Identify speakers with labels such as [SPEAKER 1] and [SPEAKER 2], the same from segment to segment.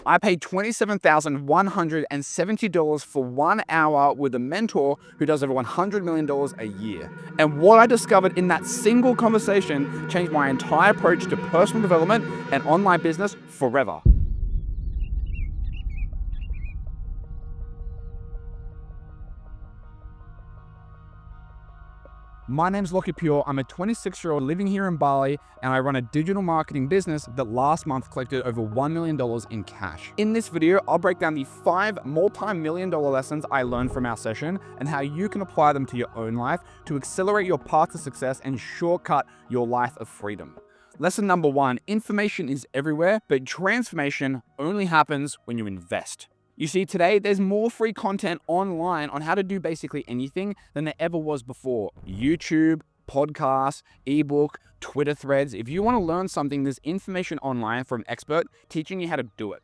[SPEAKER 1] I paid $27,170 for 1 hour with a mentor who does over $100 million a year. And what I discovered in that single conversation changed my entire approach to personal development and online business forever. My name's Lockie Pure. I'm a 26-year-old living here in Bali, and I run a digital marketing business that last month collected over $1 million in cash. In this video, I'll break down the 5 multi-million-dollar lessons I learned from our session and how you can apply them to your own life to accelerate your path to success and shortcut your life of freedom. Lesson number 1, information is everywhere, but transformation only happens when you invest. You see, today there's more free content online on how to do basically anything than there ever was before. YouTube, podcasts, ebook, Twitter threads. If you want to learn something, there's information online from an expert teaching you how to do it.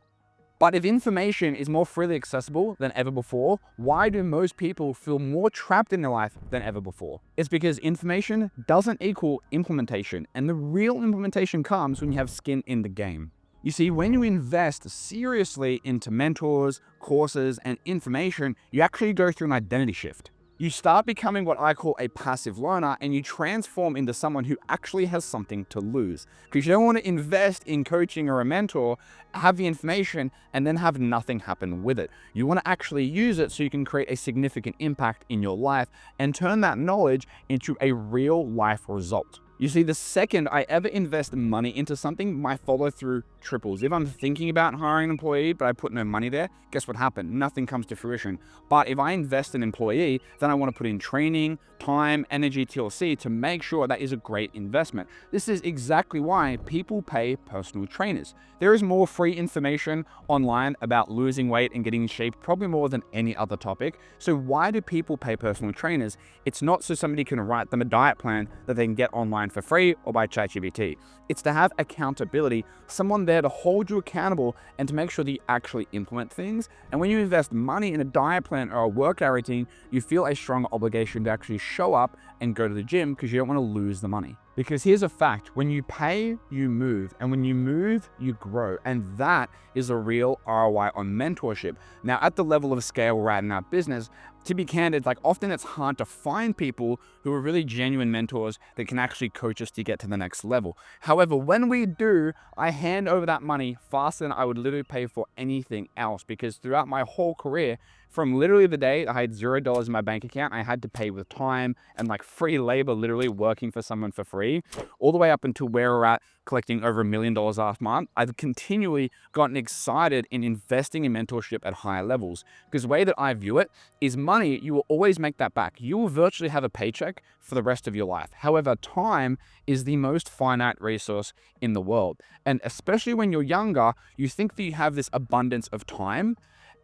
[SPEAKER 1] But if information is more freely accessible than ever before, why do most people feel more trapped in their life than ever before? It's because information doesn't equal implementation, and the real implementation comes when you have skin in the game. You see, when you invest seriously into mentors, courses, and information, you actually go through an identity shift. You start becoming what I call a passive learner, and you transform into someone who actually has something to lose. Because you don't want to invest in coaching or a mentor, have the information, and then have nothing happen with it. You want to actually use it so you can create a significant impact in your life and turn that knowledge into a real life result. You see, the second I ever invest money into something, my follow through triples. If I'm thinking about hiring an employee, but I put no money there, guess what happened? Nothing comes to fruition. But if I invest in an employee, then I want to put in training, time, energy, TLC to make sure that is a great investment. This is exactly why people pay personal trainers. There is more free information online about losing weight and getting in shape, probably more than any other topic. So why do people pay personal trainers? It's not so somebody can write them a diet plan that they can get online for free or by ChatGPT. It's to have accountability, someone there to hold you accountable and to make sure that you actually implement things. And when you invest money in a diet plan or a workout routine, you feel a strong obligation to actually show up and go to the gym because you don't want to lose the money. Because here's a fact, when you pay, you move, and when you move, you grow. And that is a real ROI on mentorship. Now, at the level of scale we're at in our business, to be candid, often it's hard to find people who are really genuine mentors that can actually coach us to get to the next level. However, when we do, I hand over that money faster than I would literally pay for anything else, because throughout my whole career, from literally the day I had $0 in my bank account, I had to pay with time and free labor, literally working for someone for free, all the way up until where we're at, collecting over $1 million last month. I've continually gotten excited in investing in mentorship at higher levels, because the way that I view it is money, you will always make that back. You will virtually have a paycheck for the rest of your life. However, time is the most finite resource in the world. And especially when you're younger, you think that you have this abundance of time,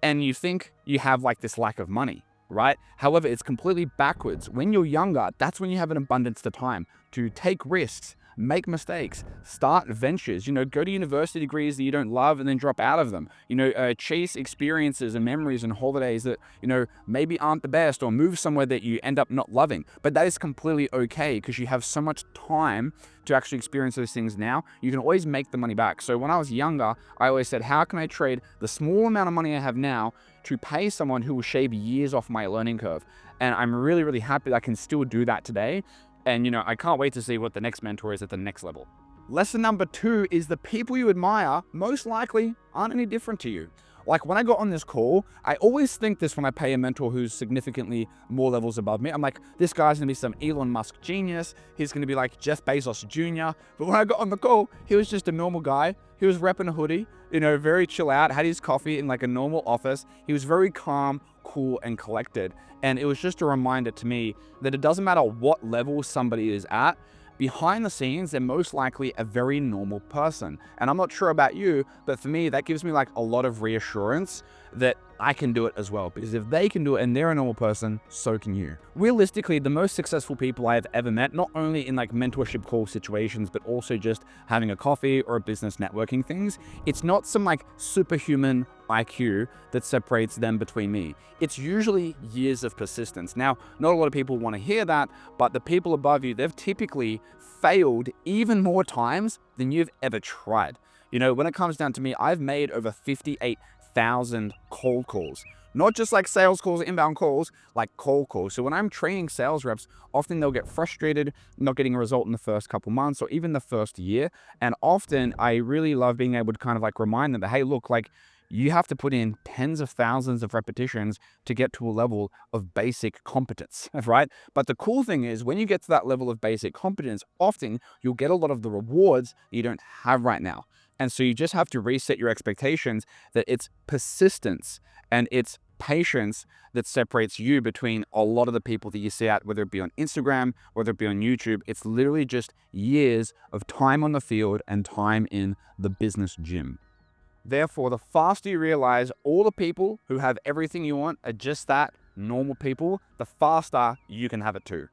[SPEAKER 1] and you think you have this lack of money, right? However, it's completely backwards. When you're younger, that's when you have an abundance of time to take risks, make mistakes, start ventures, go to university degrees that you don't love and then drop out of them, chase experiences and memories and holidays that, maybe aren't the best, or move somewhere that you end up not loving. But that is completely okay because you have so much time to actually experience those things now. You can always make the money back. So when I was younger, I always said, how can I trade the small amount of money I have now to pay someone who will shave years off my learning curve? And I'm really, really happy that I can still do that today. And, I can't wait to see what the next mentor is at the next level. Lesson number 2 is the people you admire most likely aren't any different to you. When I got on this call, I always think this when I pay a mentor who's significantly more levels above me. I'm like, this guy's gonna be some Elon Musk genius. He's gonna be like Jeff Bezos Jr. But when I got on the call, he was just a normal guy. He was repping a hoodie, very chill out, had his coffee in a normal office. He was very calm, cool, and collected. And it was just a reminder to me that it doesn't matter what level somebody is at, behind the scenes, they're most likely a very normal person. And I'm not sure about you, but for me, that gives me a lot of reassurance that I can do it as well. Because if they can do it and they're a normal person, so can you. Realistically, the most successful people I have ever met, not only in mentorship call situations, but also just having a coffee or a business networking things, it's not some superhuman IQ that separates them between me. It's usually years of persistence. Now, not a lot of people want to hear that, but the people above you, they've typically failed even more times than you've ever tried. You know, when it comes down to me, I've made over 58,000 cold calls. Not just like sales calls, inbound calls, like cold calls. So when I'm training sales reps, often they'll get frustrated not getting a result in the first couple months or even the first year. And often I really love being able to kind of like remind them that, hey, look, like you have to put in tens of thousands of repetitions to get to a level of basic competence, right? But the cool thing is when you get to that level of basic competence, often you'll get a lot of the rewards that you don't have right now. And so you just have to reset your expectations that it's persistence and it's patience that separates you between a lot of the people that you see out, whether it be on Instagram, whether it be on YouTube. It's literally just years of time on the field and time in the business gym. Therefore, the faster you realize all the people who have everything you want are just that, normal people, the faster you can have it too.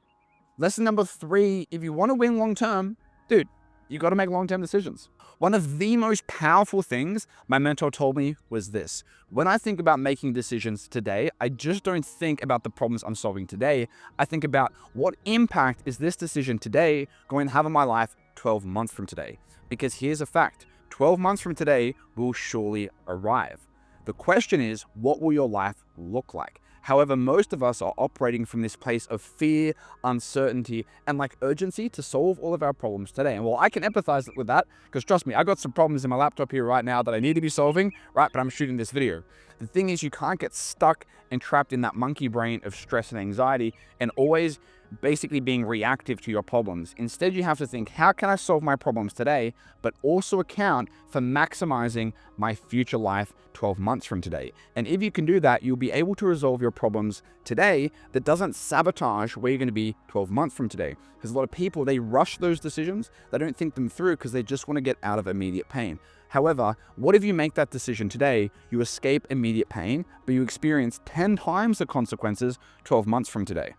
[SPEAKER 1] Lesson number 3, if you want to win long-term, dude, you got to make long-term decisions. One of the most powerful things my mentor told me was this. When I think about making decisions today, I just don't think about the problems I'm solving today. I think about what impact is this decision today going to have on my life 12 months from today? Because here's a fact. 12 months from today will surely arrive. The question is, what will your life look like? However, most of us are operating from this place of fear, uncertainty, and like urgency to solve all of our problems today. And well, I can empathize with that because trust me, I got some problems in my laptop here right now that I need to be solving, right? But I'm shooting this video. The thing is, you can't get stuck and trapped in that monkey brain of stress and anxiety and always basically being reactive to your problems. Instead, you have to think, how can I solve my problems today, but also account for maximizing my future life 12 months from today. And if you can do that, you'll be able to resolve your problems today that doesn't sabotage where you're going to be 12 months from today. Because a lot of people, they rush those decisions. They don't think them through because they just want to get out of immediate pain. However, what if you make that decision today, you escape immediate pain, but you experience 10 times the consequences 12 months from today?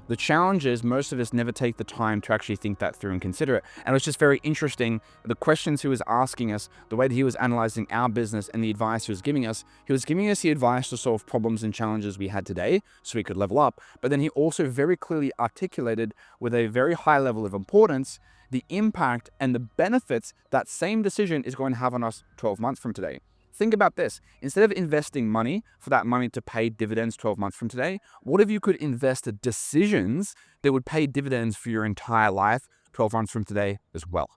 [SPEAKER 1] The challenge is most of us never take the time to actually think that through and consider it. And it was just very interesting, the questions he was asking us, the way that he was analyzing our business and the advice he was giving us the advice to solve problems and challenges we had today so we could level up. But then he also very clearly articulated with a very high level of importance the impact and the benefits that same decision is going to have on us 12 months from today. Think about this. Instead of investing money for that money to pay dividends 12 months from today, what if you could invest in decisions that would pay dividends for your entire life 12 months from today as well?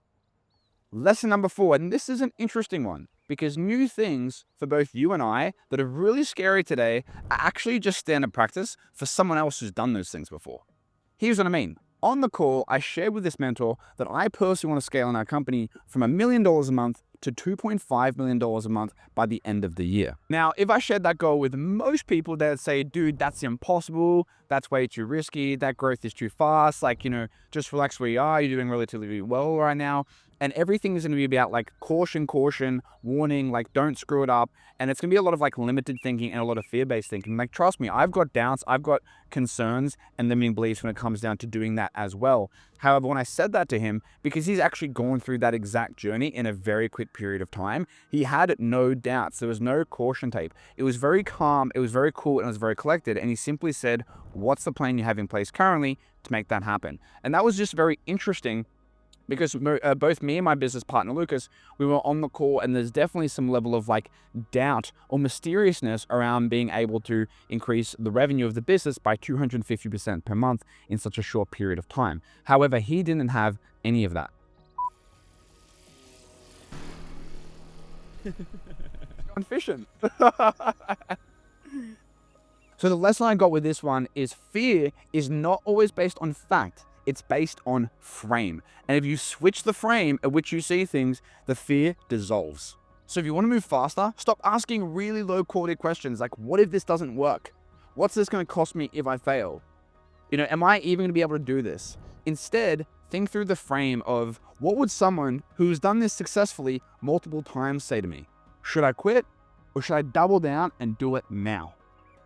[SPEAKER 1] Lesson number 4, and this is an interesting one because new things for both you and I that are really scary today are actually just standard practice for someone else who's done those things before. Here's what I mean. On the call, I shared with this mentor that I personally want to scale in our company from $1 million a month to $2.5 million a month by the end of the year. Now, if I shared that goal with most people, they'd say, dude, that's impossible. That's way too risky. That growth is too fast. Like, you know, just relax where you are. You're doing relatively well right now. And everything is going to be about like caution, warning, like don't screw it up. And it's going to be a lot of like limited thinking and a lot of fear-based thinking. Like, trust me, I've got doubts, I've got concerns and limiting beliefs when it comes down to doing that as well. However, when I said that to him, because he's actually gone through that exact journey in a very quick period of time, he had no doubts. There was no caution tape. It was very calm, it was very cool, and it was very collected. And he simply said, what's the plan you have in place currently to make that happen? And that was just very interesting because both me and my business partner, Lucas, we were on the call and there's definitely some level of like doubt or mysteriousness around being able to increase the revenue of the business by 250% per month in such a short period of time. However, he didn't have any of that. I'm fishing. So the lesson I got with this one is fear is not always based on fact. It's based on frame. And if you switch the frame at which you see things, the fear dissolves. So if you want to move faster, stop asking really low quality questions like, what if this doesn't work? What's this going to cost me if I fail? You know, am I even going to be able to do this? Instead, think through the frame of what would someone who's done this successfully multiple times say to me? Should I quit or should I double down and do it now?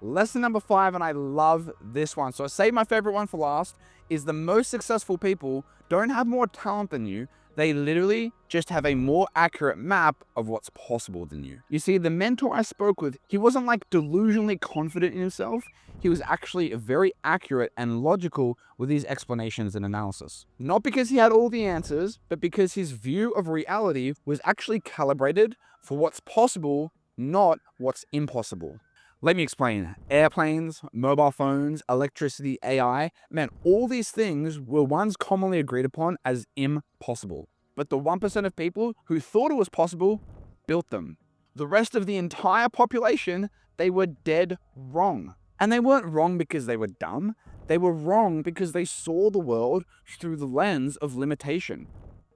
[SPEAKER 1] Lesson number 5, and I love this one. So I saved my favorite one for last, is the most successful people don't have more talent than you. They literally just have a more accurate map of what's possible than you. You see, the mentor I spoke with, he wasn't like delusionally confident in himself. He was actually very accurate and logical with his explanations and analysis. Not because he had all the answers, but because his view of reality was actually calibrated for what's possible, not what's impossible. Let me explain. Airplanes, mobile phones, electricity, AI, man, all these things were once commonly agreed upon as impossible. But the 1% of people who thought it was possible built them. The rest of the entire population, they were dead wrong. And they weren't wrong because they were dumb. They were wrong because they saw the world through the lens of limitation.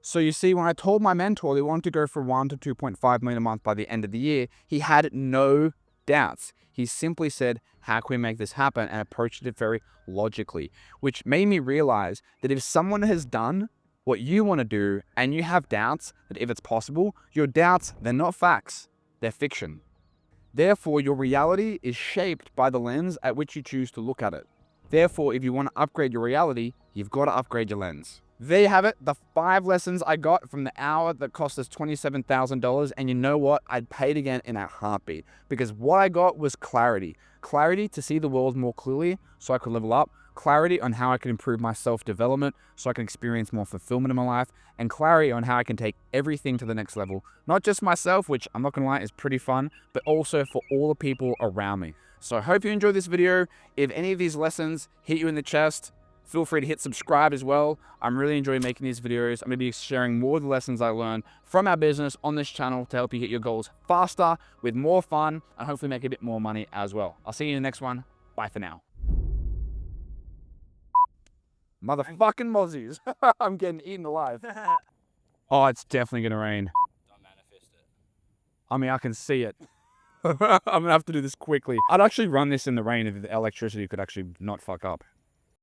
[SPEAKER 1] So you see, when I told my mentor they wanted to go from 1 to 2.5 million a month by the end of the year, he had no doubts. He simply said, how can we make this happen? And approached it very logically, which made me realize that if someone has done what you want to do and you have doubts that if it's possible, your doubts, they're not facts, they're fiction. Therefore, your reality is shaped by the lens at which you choose to look at it. Therefore, if you want to upgrade your reality, you've got to upgrade your lens. There you have it, the 5 lessons I got from the hour that cost us $27,000. And you know what? I'd pay it again in a heartbeat, because what I got was clarity. Clarity to see the world more clearly so I could level up. Clarity on how I can improve my self-development so I can experience more fulfillment in my life. And clarity on how I can take everything to the next level. Not just myself, which I'm not gonna lie is pretty fun, but also for all the people around me. So I hope you enjoyed this video. If any of these lessons hit you in the chest, feel free to hit subscribe as well. I'm really enjoying making these videos. I'm going to be sharing more of the lessons I learned from our business on this channel to help you hit your goals faster, with more fun, and hopefully make a bit more money as well. I'll see you in the next one. Bye for now. Motherfucking mozzies. I'm getting eaten alive. Oh, it's definitely going to rain.
[SPEAKER 2] Don't manifest it.
[SPEAKER 1] I mean, I can see it. I'm going to have to do this quickly. I'd actually run this in the rain if the electricity could actually not fuck up.